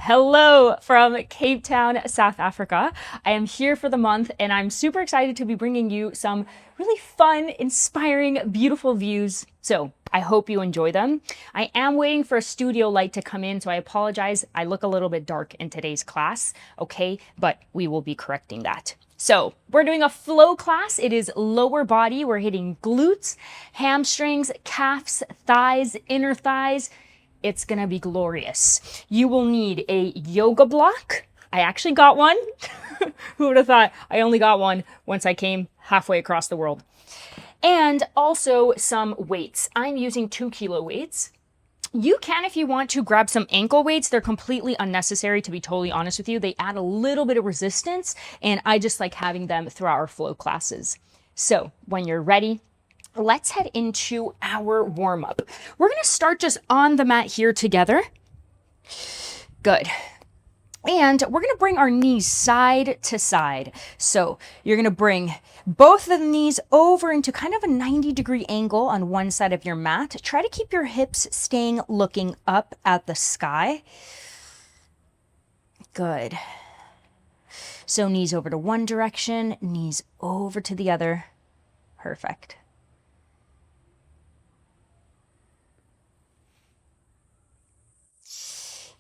Hello from Cape Town, South Africa. I am here for the month and I'm super excited to be bringing you some really fun, inspiring, beautiful views. So I hope you enjoy them. I am waiting for a studio light to come in, so I apologize. I look a little bit dark in today's class, okay? But we will be correcting that. So we're doing a flow class. It is lower body. We're hitting glutes, hamstrings, calves, thighs, inner thighs. It's gonna be glorious. You will need a yoga block. I actually got one. Who would have thought? I only got one once I came halfway across the world. And also some weights. I'm using 2 kilo weights. You can, if you want to, grab some ankle weights. They're completely unnecessary, to be totally honest with you. They add a little bit of resistance, and I just like having them throughout our flow classes. So when you're ready, let's head into our warm-up. We're gonna start just on the mat here together. Good. And we're gonna bring our knees side to side. So you're gonna bring both of the knees over into kind of a 90-degree angle on one side of your mat. Try to keep your hips staying looking up at the sky. Good. So knees over to one direction, knees over to the other. Perfect.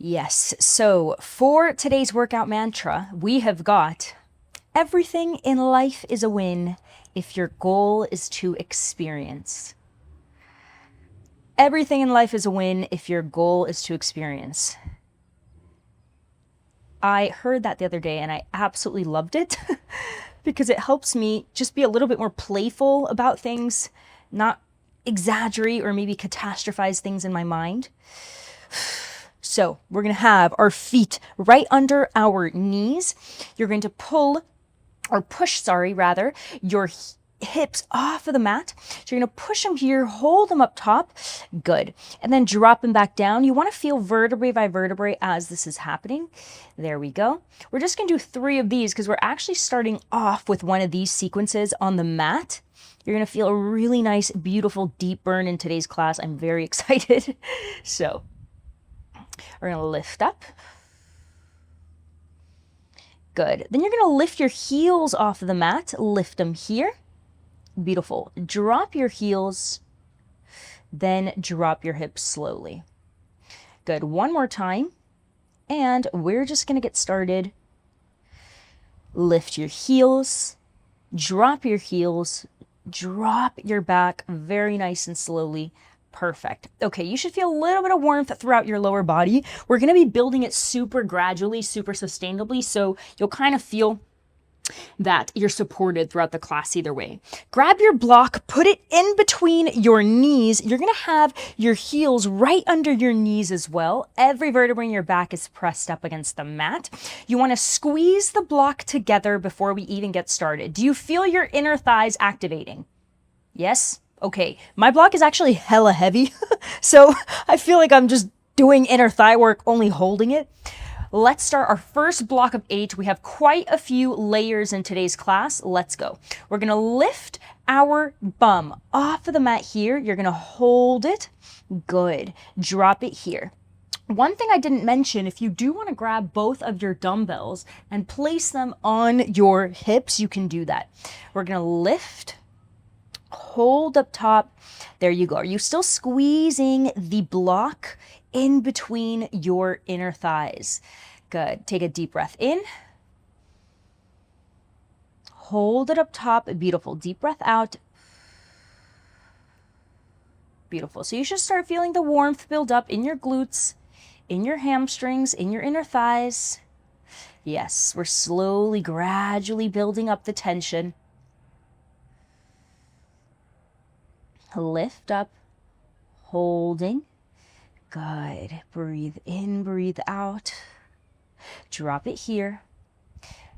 Yes, so for today's workout mantra, we have got everything in life is a win if your goal is to experience. Everything in life is a win if your goal is to experience. I heard that the other day and I absolutely loved it because it helps me just be a little bit more playful about things, not exaggerate or maybe catastrophize things in my mind. So we're going to have our feet right under our knees. You're going to push, your hips off of the mat. So you're going to push them here, hold them up top. Good. And then drop them back down. You want to feel vertebrae by vertebrae as this is happening. There we go. We're just going to do 3 of these because we're actually starting off with one of these sequences on the mat. You're going to feel a really nice, beautiful, deep burn in today's class. I'm very excited. So we're going to lift up. Good. Then you're going to lift your heels off of the mat. Lift them here. Beautiful. Drop your heels. Then drop your hips slowly. Good. One more time. And we're just going to get started. Lift your heels. Drop your heels. Drop your back very nice and slowly. Perfect. Okay, you should feel a little bit of warmth throughout your lower body. We're going to be building it super gradually, super sustainably, so you'll kind of feel that you're supported throughout the class either way. Grab your block, put it in between your knees. You're going to have your heels right under your knees as well. Every vertebrae in your back is pressed up against the mat. You want to squeeze the block together before we even get started. Do you feel your inner thighs activating? Yes? Okay, my block is actually hella heavy, so I feel like I'm just doing inner thigh work, only holding it. Let's start our first block of 8. We have quite a few layers in today's class. Let's go. We're gonna lift our bum off of the mat here. You're gonna hold it. Good. Drop it here. One thing I didn't mention, if you do want to grab both of your dumbbells and place them on your hips, you can do that. We're gonna lift. Hold up top. There you go. Are you still squeezing the block in between your inner thighs? Good. Take a deep breath in. Hold it up top. Beautiful. Deep breath out. Beautiful. So you should start feeling the warmth build up in your glutes, in your hamstrings, in your inner thighs. Yes, we're slowly, gradually building up the tension. Lift up, holding. Good. Breathe in, breathe out. Drop it here.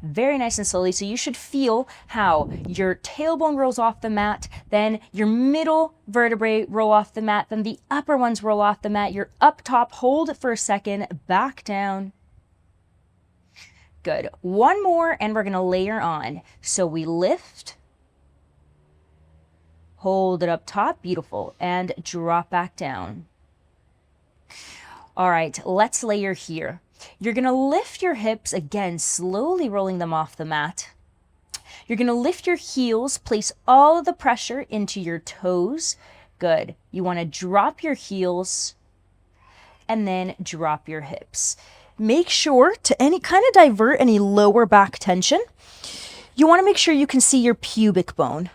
Very nice and slowly. So you should feel how your tailbone rolls off the mat, then your middle vertebrae roll off the mat, then the upper ones roll off the mat. You're up top, hold it for a second, back down. Good. One more, and we're going to layer on. So we lift. Hold it up top, beautiful, and drop back down. All right, let's layer here. You're gonna lift your hips, again, slowly rolling them off the mat. You're gonna lift your heels, place all of the pressure into your toes. Good. You wanna drop your heels and then drop your hips. Make sure to kind of divert any lower back tension. You wanna make sure you can see your pubic bone.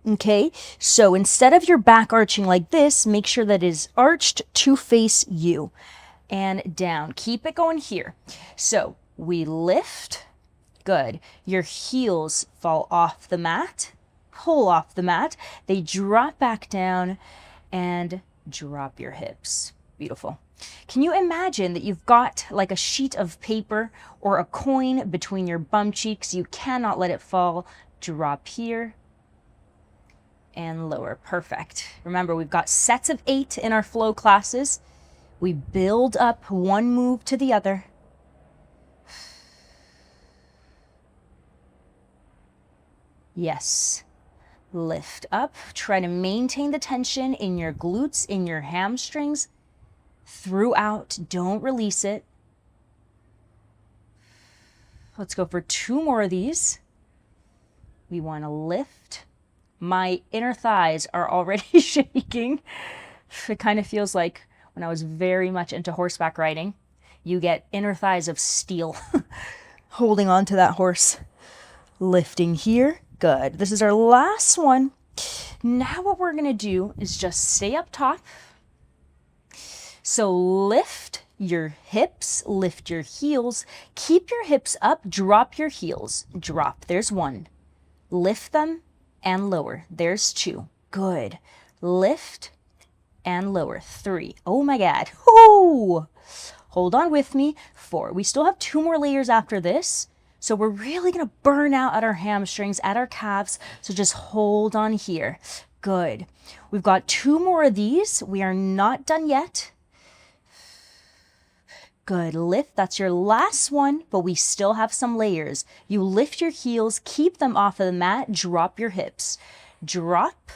Okay, so instead of your back arching like this, make sure that it is arched to face you. And down. Keep it going here. So we lift. Good. Your heels fall off the mat. Pull off the mat. They drop back down and drop your hips. Beautiful. Can you imagine that you've got like a sheet of paper or a coin between your bum cheeks? You cannot let it fall. Drop here and lower. Perfect. Remember, we've got sets of 8 in our flow classes. We build up one move to the other. Yes. Lift up. Try to maintain the tension in your glutes, in your hamstrings throughout. Don't release it. Let's go for 2 more of these. We want to lift. My inner thighs are already shaking. It kind of feels like when I was very much into horseback riding, you get inner thighs of steel holding on to that horse. Lifting here. Good. This is our last one. Now what we're going to do is just stay up top. So lift your hips, lift your heels, keep your hips up, drop your heels. Drop. There's 1. Lift them and lower. There's 2. Good. Lift and lower. 3. Oh my God. Whoo! Hold on with me. 4. We still have 2 more layers after this. So we're really going to burn out at our hamstrings, at our calves. So just hold on here. Good. We've got 2 more of these. We are not done yet. Good. Lift. That's your last one, but we still have some layers. You lift your heels, keep them off of the mat, drop your hips. Drop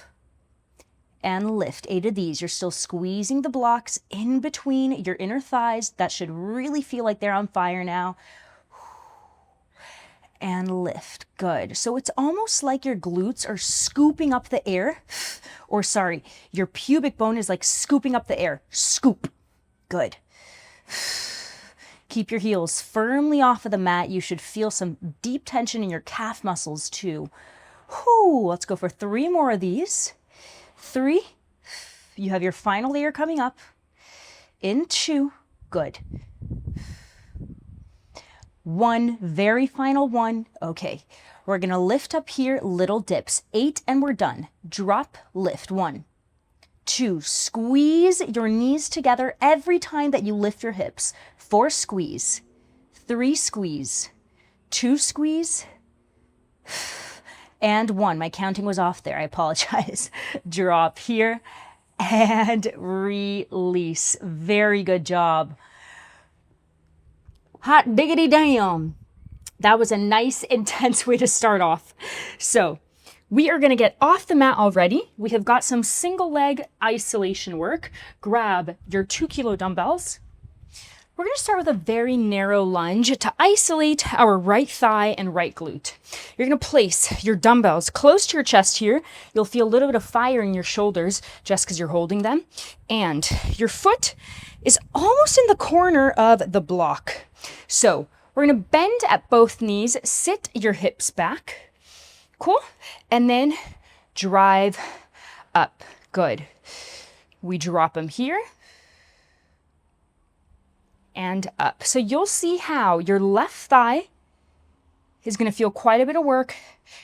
and lift. 8 of these. You're still squeezing the blocks in between your inner thighs. That should really feel like they're on fire now. And lift. Good. So it's almost like your glutes are scooping up the air. Or sorry, your pubic bone is like scooping up the air. Scoop. Good. Keep your heels firmly off of the mat. You should feel some deep tension in your calf muscles too. Whew. Let's go for 3 more of these. 3. You have your final layer coming up. In 2. Good. 1, very final one. Okay, we're gonna lift up here, little dips. 8 and we're done. Drop, lift. 1, 2, squeeze your knees together every time that you lift your hips. 4, squeeze. 3, squeeze. 2, squeeze. And 1. My counting was off there. I apologize. Drop here and release. Very good job. Hot diggity damn. That was a nice, intense way to start off. So we are going to get off the mat already. We have got some single leg isolation work. Grab your 2 kilo dumbbells. We're going to start with a very narrow lunge to isolate our right thigh and right glute. You're going to place your dumbbells close to your chest here. You'll feel a little bit of fire in your shoulders just because you're holding them. And your foot is almost in the corner of the block. So we're going to bend at both knees, sit your hips back. Cool. And then drive up. Good. We drop them here and up. So you'll see how your left thigh is going to feel quite a bit of work,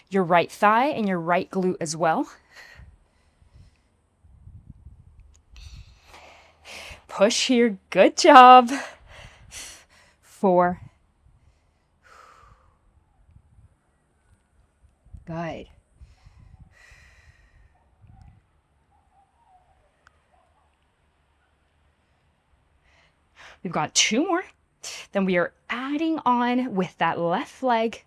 your right thigh and your right glute as well. Push here. Good job. 4. Good. We've got 2 more. Then we are adding on with that left leg.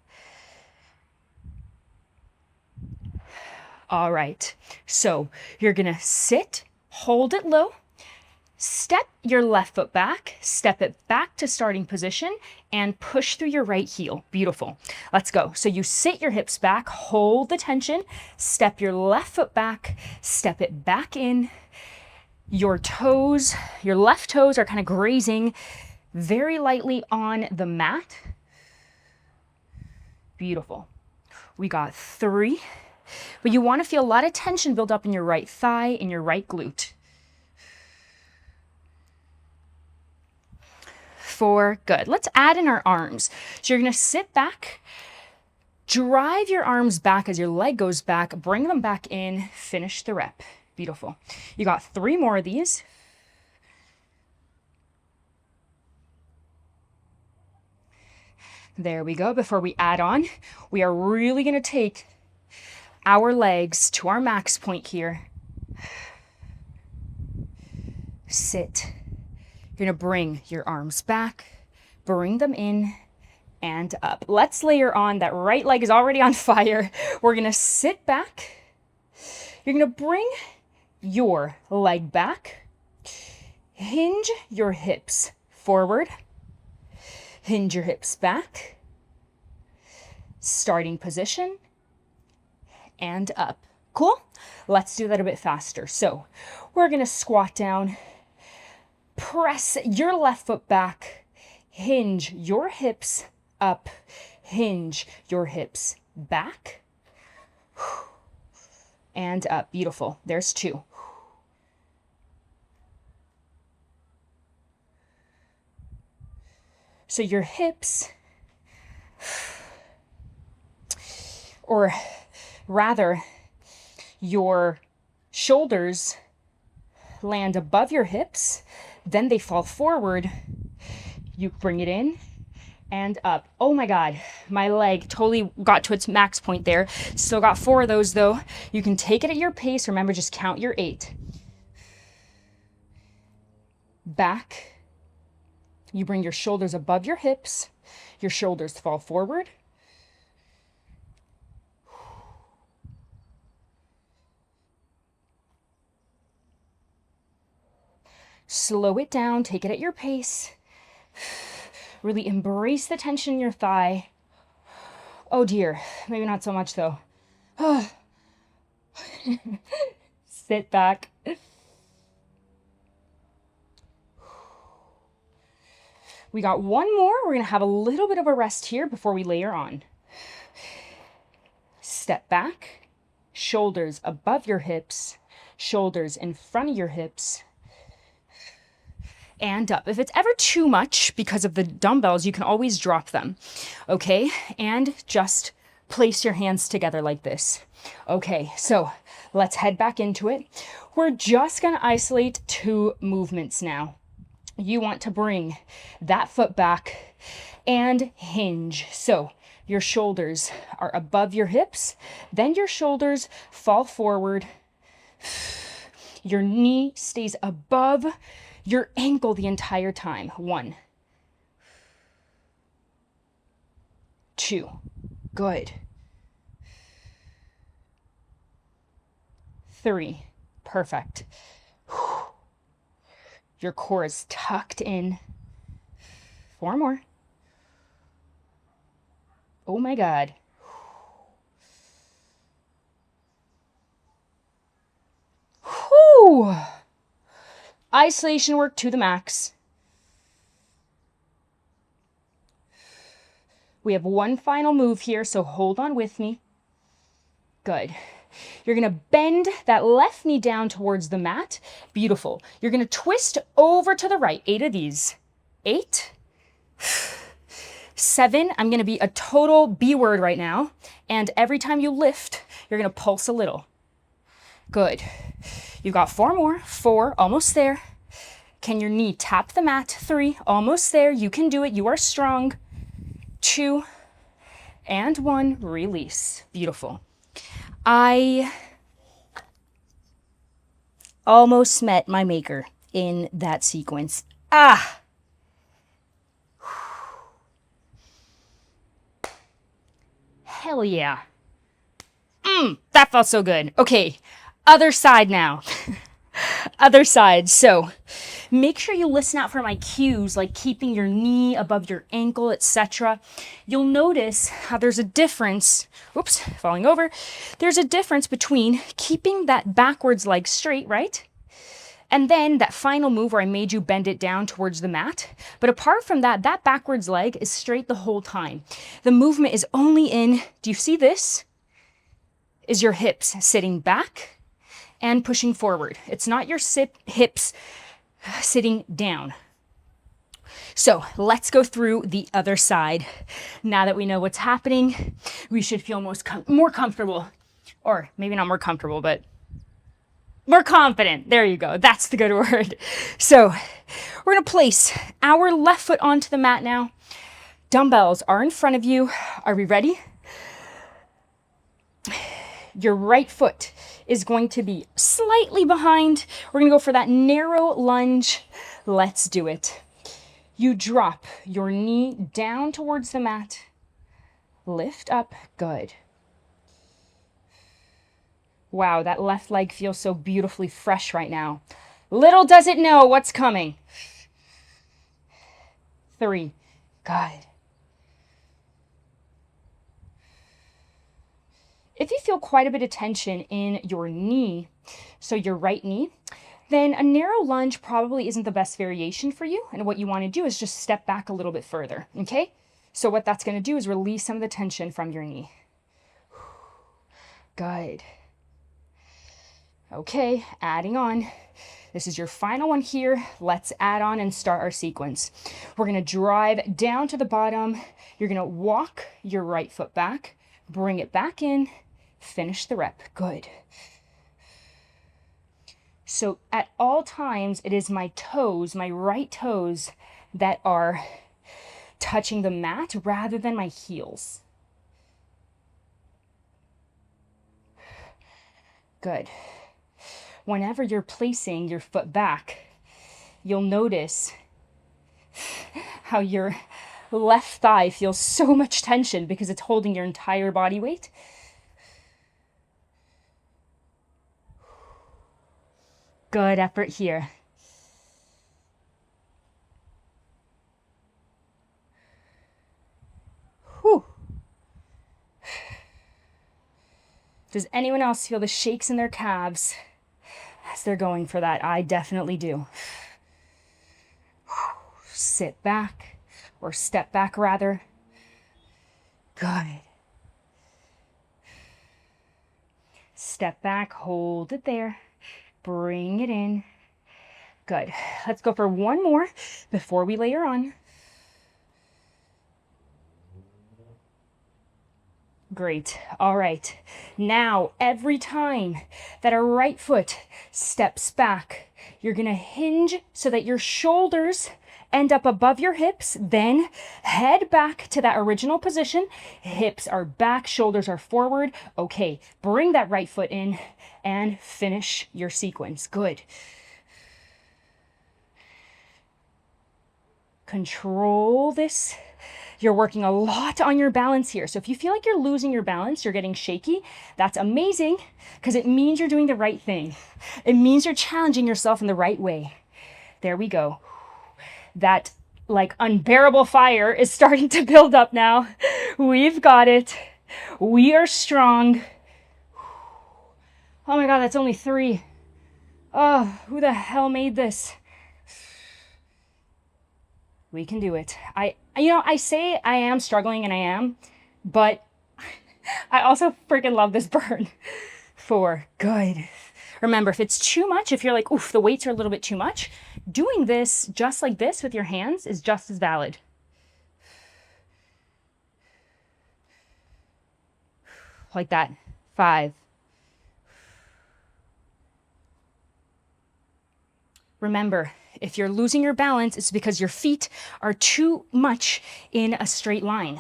All right. So you're going to sit, hold it low, Step your left foot back, step it back to starting position, and push through your right heel. Beautiful. Let's go. So you sit your hips back, hold the tension, step your left foot back, step it back in. Your toes, your left toes are kind of grazing very lightly on the mat. Beautiful. We got 3, but you want to feel a lot of tension build up in your right thigh and your right glute. 4, good. Let's add in our arms. So you're going to sit back, drive your arms back as your leg goes back, bring them back in, finish the rep. Beautiful. You got 3 more of these. There we go. Before we add on, we are really going to take our legs to our max point here. Sit. You're going to bring your arms back, bring them in and up. Let's layer on. That right leg is already on fire. We're going to sit back. You're going to bring your leg back. Hinge your hips forward. Hinge your hips back. Starting position and up. Cool? Let's do that a bit faster. So we're going to squat down. Press your left foot back, hinge your hips up, hinge your hips back, and up. Beautiful. There's 2. So your hips, or rather, your shoulders land above your hips. Then they fall forward. You bring it in and up. Oh my God, my leg totally got to its max point there. Still got 4 of those though. You can take it at your pace. Remember, just count your 8. Back. You bring your shoulders above your hips. Your shoulders fall forward. Slow it down, take it at your pace. Really embrace the tension in your thigh. Oh dear, maybe not so much though. Sit back. We got 1 more. We're gonna have a little bit of a rest here before we layer on. Step back, shoulders above your hips, shoulders in front of your hips, and up. If it's ever too much because of the dumbbells, you can always drop them, okay? And just place your hands together like this. Okay, so let's head back into it. We're just gonna isolate 2 movements now. You want to bring that foot back and hinge. So your shoulders are above your hips, then your shoulders fall forward. Your knee stays above your ankle the entire time. 1, 2, good. 3, perfect. Your core is tucked in. 4 more. Oh my God. Whew. Isolation work to the max. We have 1 final move here, so hold on with me. Good. You're going to bend that left knee down towards the mat. Beautiful. You're going to twist over to the right. 8 of these. 8. 7. I'm going to be a total B word right now. And every time you lift, you're going to pulse a little. Good. You've got 4 more. 4, almost there. Can your knee tap the mat? 3, almost there. You can do it. You are strong. 2, and 1, release. Beautiful. I almost met my maker in that sequence. Ah! Hell yeah. That felt so good. Okay, other side now. Other side. So Make sure you listen out for my cues, like keeping your knee above your ankle, etc. You'll notice how there's a difference, oops, falling over. There's a difference between keeping that backwards leg straight, right? And then that final move where I made you bend it down towards the mat. But apart from that, that backwards leg is straight the whole time. The movement is only in, do you see this? Is your hips sitting back and pushing forward. It's not your hips sitting down. So let's go through the other side. Now that we know what's happening, we should feel more comfortable, or maybe not more comfortable, but more confident. There you go. That's the good word. So we're going to place our left foot onto the mat now. Dumbbells are in front of you. Are we ready? Your right foot is going to be slightly behind. We're going to go for that narrow lunge. Let's do it. You drop your knee down towards the mat. Lift up. Good. Wow, that left leg feels so beautifully fresh right now. Little does it know what's coming. 3. Good. If you feel quite a bit of tension in your knee, so your right knee, then a narrow lunge probably isn't the best variation for you. And what you want to do is just step back a little bit further, okay? So what that's going to do is release some of the tension from your knee. Good. Okay, adding on. This is your final one here. Let's add on and start our sequence. We're going to drive down to the bottom. You're going to walk your right foot back, bring it back in, finish the rep. Good. So at all times, it is my toes, my right toes, that are touching the mat rather than my heels. Good. Whenever you're placing your foot back, you'll notice how your left thigh feels so much tension because it's holding your entire body weight. Good effort here. Whew. Does anyone else feel the shakes in their calves as they're going for that? I definitely do. Sit back, or step back rather. Good. Step back, hold it there. Bring it in. Good. Let's go for one more before we layer on. Great. All right. Now, every time that our right foot steps back, you're going to hinge so that your shoulders end up above your hips, then head back to that original position. Hips are back, shoulders are forward. Okay, bring that right foot in and finish your sequence. Good. Control this. You're working a lot on your balance here. So if you feel like you're losing your balance, you're getting shaky, that's amazing because it means you're doing the right thing. It means you're challenging yourself in the right way. There we go. That like unbearable fire is starting to build up now. We've got it. We are strong. Oh my God, that's only 3. Oh, who the hell made this? We can do it. I say I am struggling, and I am, but I also freaking love this burn. 4, good. Remember, if it's too much, if you're like, oof, the weights are a little bit too much, doing this just like this with your hands is just as valid. Like that. 5. Remember, if you're losing your balance, it's because your feet are too much in a straight line.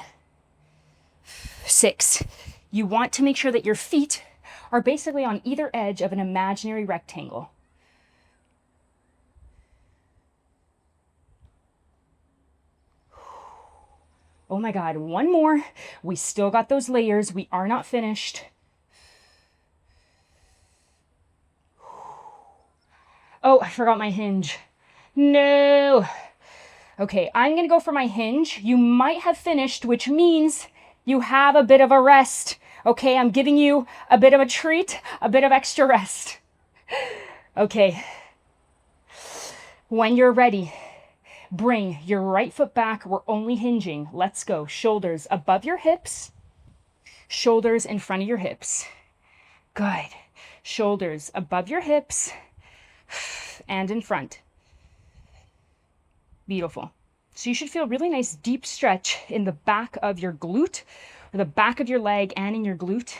6, you want to make sure that your feet are basically on either edge of an imaginary rectangle. Oh my God, one more. We still got those layers. We are not finished. Oh, I forgot my hinge. No. Okay, I'm gonna go for my hinge. You might have finished, which means you have a bit of a rest. Okay, I'm giving you a bit of a treat, a bit of extra rest. Okay. When you're ready, bring your right foot back. We're only hinging. Let's go. Shoulders above your hips. Shoulders in front of your hips. Good. Shoulders above your hips and in front. Beautiful. So you should feel a really nice deep stretch in the back of your glute, or the back of your leg and in your glute.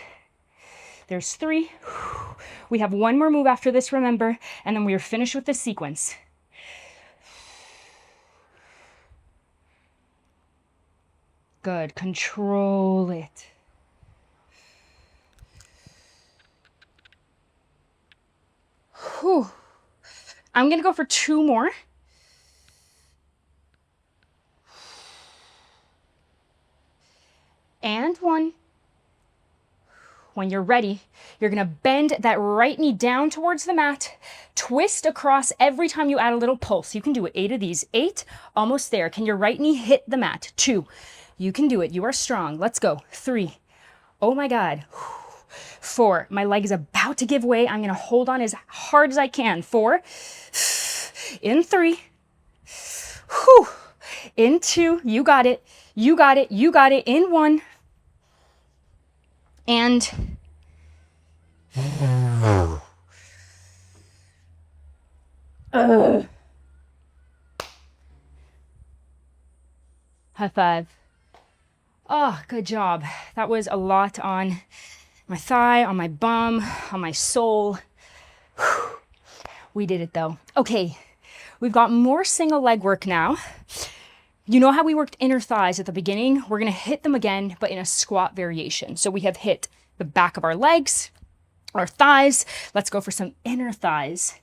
There's 3. We have one more move after this, remember, and then we are finished with this sequence. Good. Control it. Whew. I'm going to go for 2 more. And 1. When you're ready, you're going to bend that right knee down towards the mat, twist across every time you add a little pulse. You can do it. 8 of these. 8, almost there. Can your right knee hit the mat? 2. You can do it. You are strong. Let's go. 3. Oh my God. 4. My leg is about to give way. I'm going to hold on as hard as I can. 4. In 3. Whew. In 2. You got it. You got it. You got it. In 1. And high five. Oh, good job. That was a lot on my thigh, on my bum, on my sole. Whew. We did it though. Okay, we've got more single leg work now. You know how we worked inner thighs at the beginning? We're gonna hit them again, but in a squat variation. So we have hit the back of our legs, our thighs. Let's go for some inner thighs.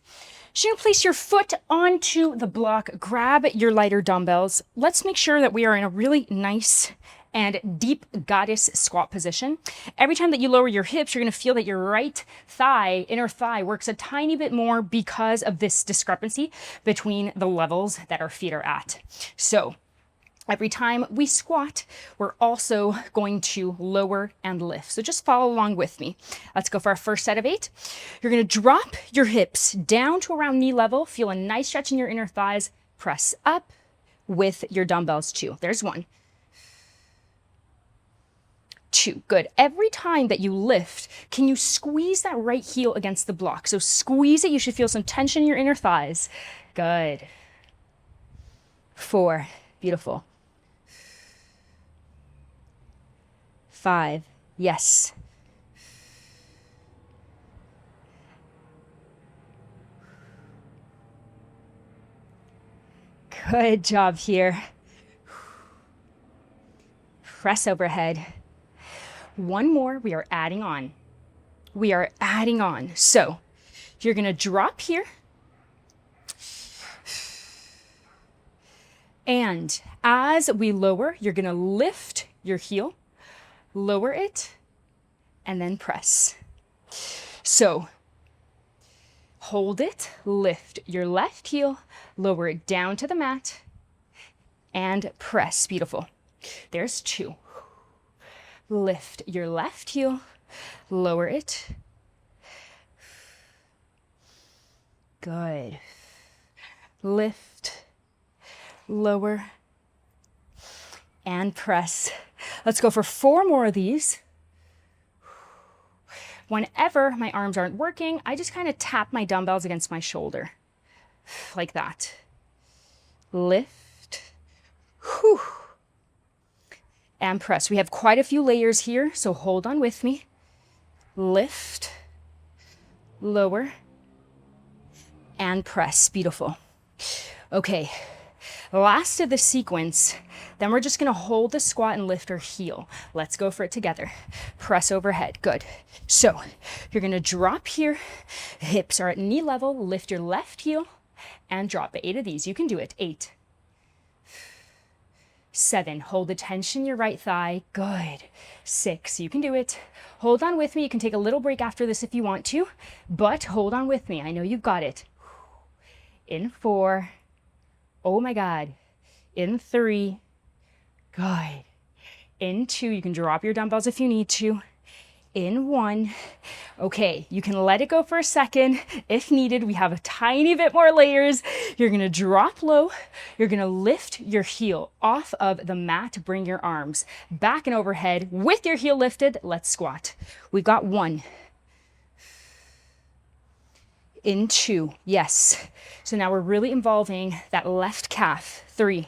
So you place your foot onto the block, grab your lighter dumbbells. Let's make sure that we are in a really nice and deep goddess squat position. Every time that you lower your hips, you're gonna feel that your right thigh, inner thigh, works a tiny bit more because of this discrepancy between the levels that our feet are at. So every time we squat, we're also going to lower and lift. So just follow along with me. Let's go for our first set of 8. You're gonna drop your hips down to around knee level. Feel a nice stretch in your inner thighs. Press up with your dumbbells 2. There's 1. 2. Good. Every time that you lift, can you squeeze that right heel against the block? So squeeze it. You should feel some tension in your inner thighs. Good. 4. Beautiful. 5. Yes. Good job here. Press overhead. 1 more. We are adding on. We are adding on. So you're going to drop here. And as we lower, you're going to lift your heel, lower it, and then press. So hold it, lift your left heel, lower it down to the mat, and press. Beautiful. There's 2. Lift your left heel, lower it. Good. Lift, lower, and press. Let's go for 4 more of these. Whenever my arms aren't working, I just kind of tap my dumbbells against my shoulder, like that. Lift, whew, and press. We have quite a few layers here, so hold on with me. Lift, lower, and press. Beautiful. Okay, last of the sequence, then we're just gonna hold the squat and lift our heel. Let's go for it together. Press overhead. Good. So you're gonna drop here, hips are at knee level, lift your left heel, and drop it. 8 of these. You can do it. 8. 7. Hold the tension in your right thigh. Good. 6. You can do it. Hold on with me. You can take a little break after this if you want to, but hold on with me. I know you've got it. In 4. Oh my God. In 3. Good. In 2. You can drop your dumbbells if you need to. In 1. Okay, you can let it go for a second. If needed, we have a tiny bit more layers. You're gonna drop low. You're gonna lift your heel off of the mat. Bring your arms back and overhead with your heel lifted. Let's squat. We've got 1. In 2, yes. So now we're really involving that left calf. 3.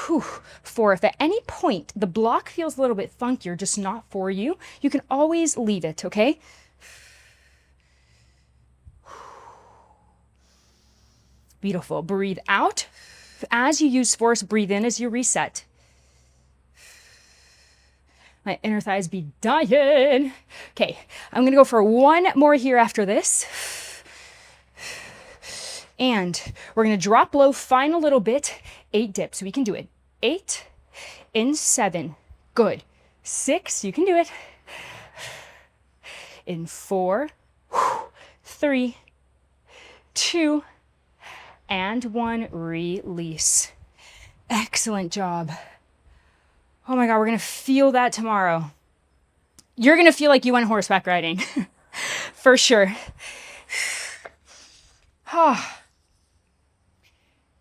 Whew. 4. If at any point the block feels a little bit funky or just not for you, you can always leave it, okay? Beautiful. Breathe out. As you use force, breathe in as you reset. My inner thighs be dying. Okay, I'm gonna go for 1 more here after this. And we're gonna drop low, final little bit, 8 dips. We can do it. 8, in 7, good. 6, you can do it. In 4, 3, 2, and 1, release. Excellent job. Oh my God, we're gonna feel that tomorrow. You're gonna feel like you went horseback riding, for sure.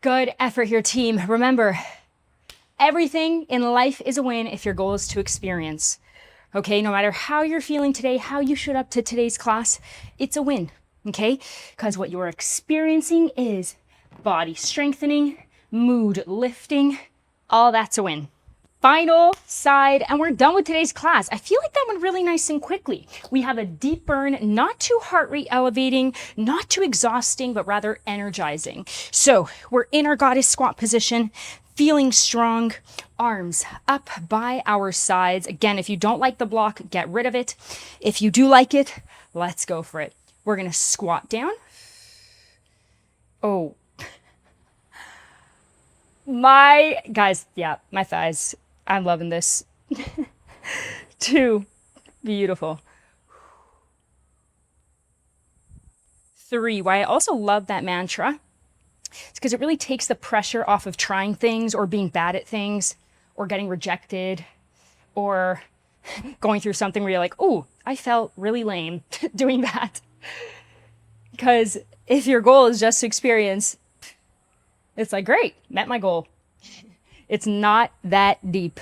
Good effort here, team. Remember, everything in life is a win if your goal is to experience. Okay, no matter how you're feeling today, how you showed up to today's class, it's a win, okay? Because what you're experiencing is body strengthening, mood lifting, all that's a win. Final side, and we're done with today's class. I feel like that went really nice and quickly. We have a deep burn, not too heart rate elevating, not too exhausting, but rather energizing. So we're in our goddess squat position, feeling strong, arms up by our sides. Again, if you don't like the block, get rid of it. If you do like it, let's go for it. We're gonna squat down. Oh, my guys, yeah, my thighs. I'm loving this. 2, beautiful. 3, why I also love that mantra, it's because it really takes the pressure off of trying things or being bad at things or getting rejected or going through something where you're like, oh, I felt really lame doing that. Because if your goal is just to experience, it's like, great, met my goal. It's not that deep.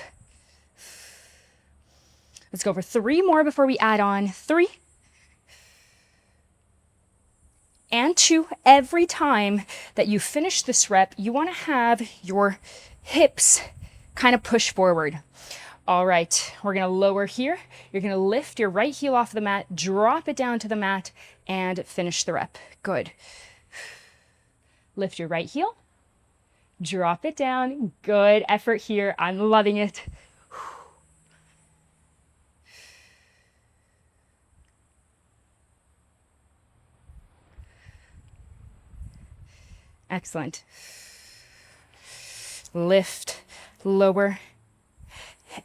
Let's go for 3 more before we add on. 3. And 2. Every time that you finish this rep, you want to have your hips kind of push forward. All right, we're going to lower here. You're going to lift your right heel off the mat, drop it down to the mat, and finish the rep. Good. Lift your right heel. Drop it down. Good effort here. I'm loving it. Excellent. Lift, lower,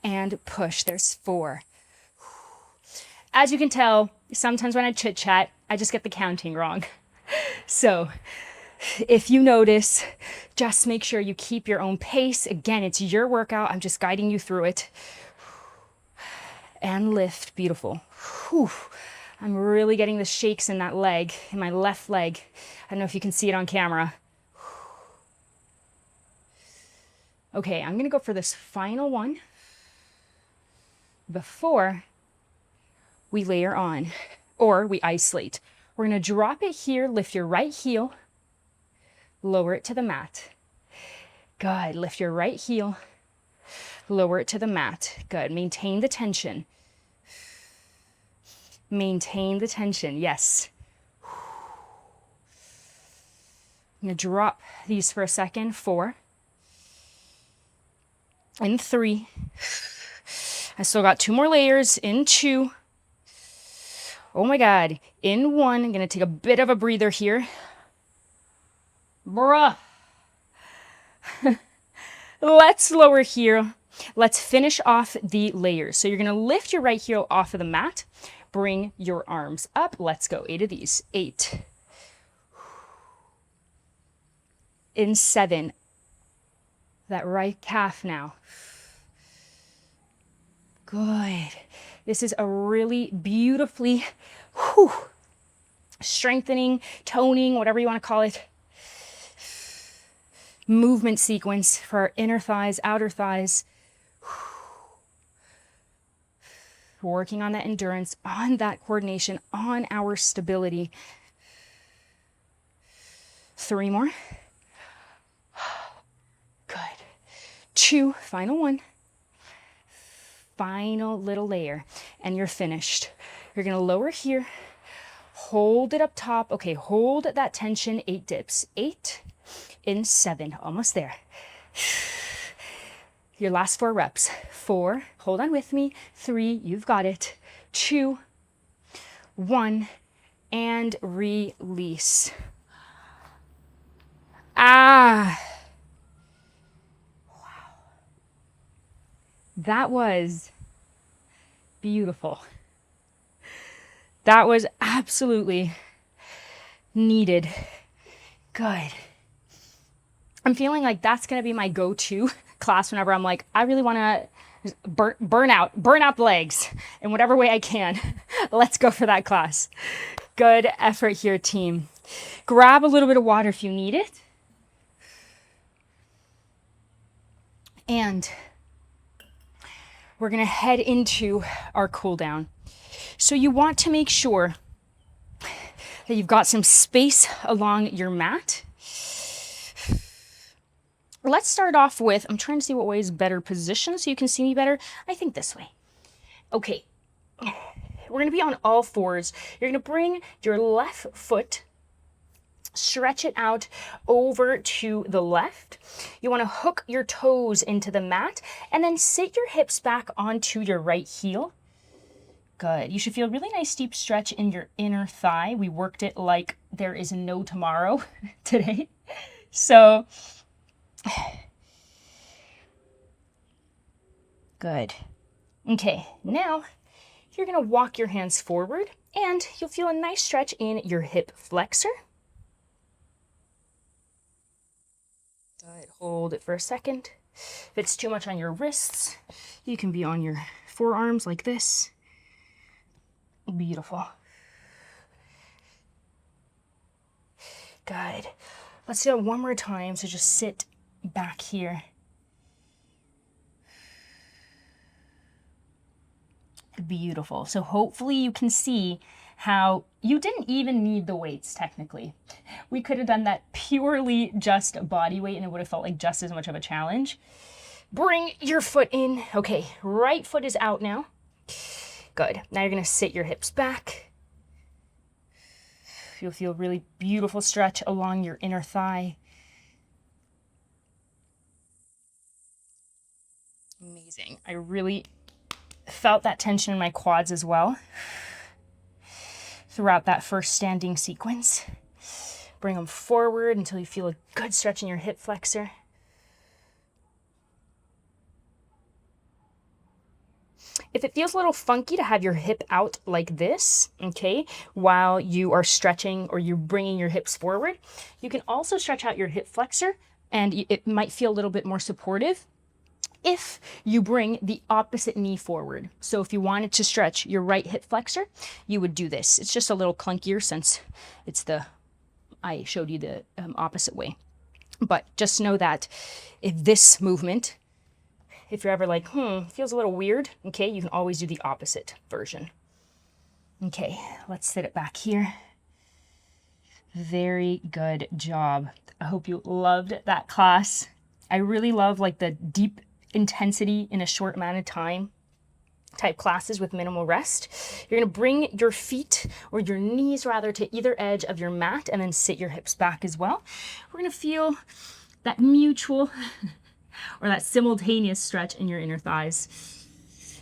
and push. There's 4. As you can tell, sometimes when I chit chat, I just get the counting wrong. So if you notice, just make sure you keep your own pace. Again, it's your workout. I'm just guiding you through it. And lift. Beautiful. Whew. I'm really getting the shakes in that leg, in my left leg. I don't know if you can see it on camera. Okay, I'm gonna go for this final one before we layer on, or we isolate. We're gonna drop it here, lift your right heel, lower it to the mat. Good, lift your right heel, lower it to the mat. Good, maintain the tension. Maintain the tension, yes. I'm gonna drop these for a second. 4. In 3. I still got 2 more layers. In 2. Oh my God. In 1. I'm gonna take a bit of a breather here. Bruh. Let's lower here. Let's finish off the layers. So you're gonna lift your right heel off of the mat. Bring your arms up. Let's go. 8 of these. 8. in 7. That right calf now. Good. This is a really beautifully strengthening, toning, whatever you want to call it, movement sequence for our inner thighs, outer thighs. Working on that endurance, on that coordination, on our stability. 3 more. Good. 2, final one. Final little layer, and you're finished. You're gonna lower here, hold it up top. Okay, hold that tension, 8 dips. 8 in 7, almost there. Your last 4 reps. 4, hold on with me. 3, you've got it. 2, 1, and release. Wow. That was beautiful. That was absolutely needed. Good. I'm feeling like that's going to be my go-to class whenever I'm like, I really want to burn out the legs in whatever way I can. Let's go for that class. Good effort here, team. Grab a little bit of water if you need it. And we're going to head into our cool down. So you want to make sure that you've got some space along your mat. Let's start off with, I'm trying to see what way is better position so you can see me better. I think this way. Okay. We're going to be on all 4s. You're going to bring your left foot, stretch it out over to the left. You want to hook your toes into the mat and then sit your hips back onto your right heel. Good. You should feel a really nice deep stretch in your inner thigh. We worked it like there is no tomorrow today. So, good. Okay, now you're going to walk your hands forward and you'll feel a nice stretch in your hip flexor. Good. Hold it for a second. If it's too much on your wrists, you can be on your forearms like this. Beautiful. Good. Let's do it one more time. So just sit back here. Beautiful. So hopefully you can see how you didn't even need the weights technically. We could have done that purely just body weight and it would have felt like just as much of a challenge. Bring your foot in. Okay, right foot is out now. Good. Now you're going to sit your hips back. You'll feel really beautiful stretch along your inner thigh. Amazing. I really felt that tension in my quads as well throughout that first standing sequence. Bring them forward until you feel a good stretch in your hip flexor. If it feels a little funky to have your hip out like this, okay, while you are stretching or you're bringing your hips forward, you can also stretch out your hip flexor and it might feel a little bit more supportive if you bring the opposite knee forward. So if you wanted to stretch your right hip flexor, you would do this. It's just a little clunkier since I showed you the opposite way. But just know that if this movement, if you're ever like, feels a little weird, okay, you can always do the opposite version. Okay, let's sit it back here. Very good job. I hope you loved that class. I really love like the deep intensity in a short amount of time type classes with minimal rest. You're going to bring your feet or your knees rather to either edge of your mat and then sit your hips back as well. We're going to feel that mutual or that simultaneous stretch in your inner thighs.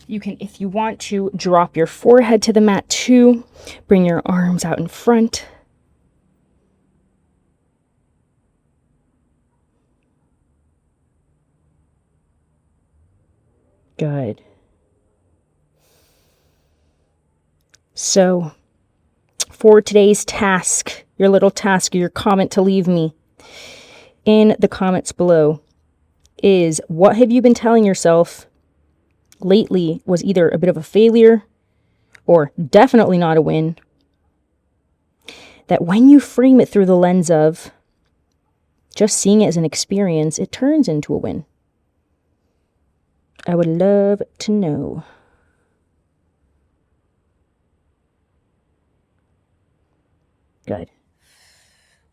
You can, if you want to, drop your forehead to the mat too. Bring your arms out in front. Good. So, for today's task, your little task, your comment to leave me, in the comments below is, what have you been telling yourself lately was either a bit of a failure or definitely not a win, that when you frame it through the lens of just seeing it as an experience, it turns into a win? I would love to know. Good.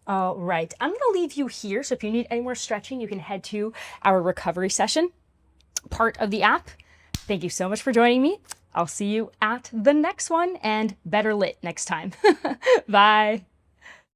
All right, I'm going to leave you here. So if you need any more stretching, you can head to our recovery session part of the app. Thank you so much for joining me. I'll see you at the next one, and better lit next time. Bye.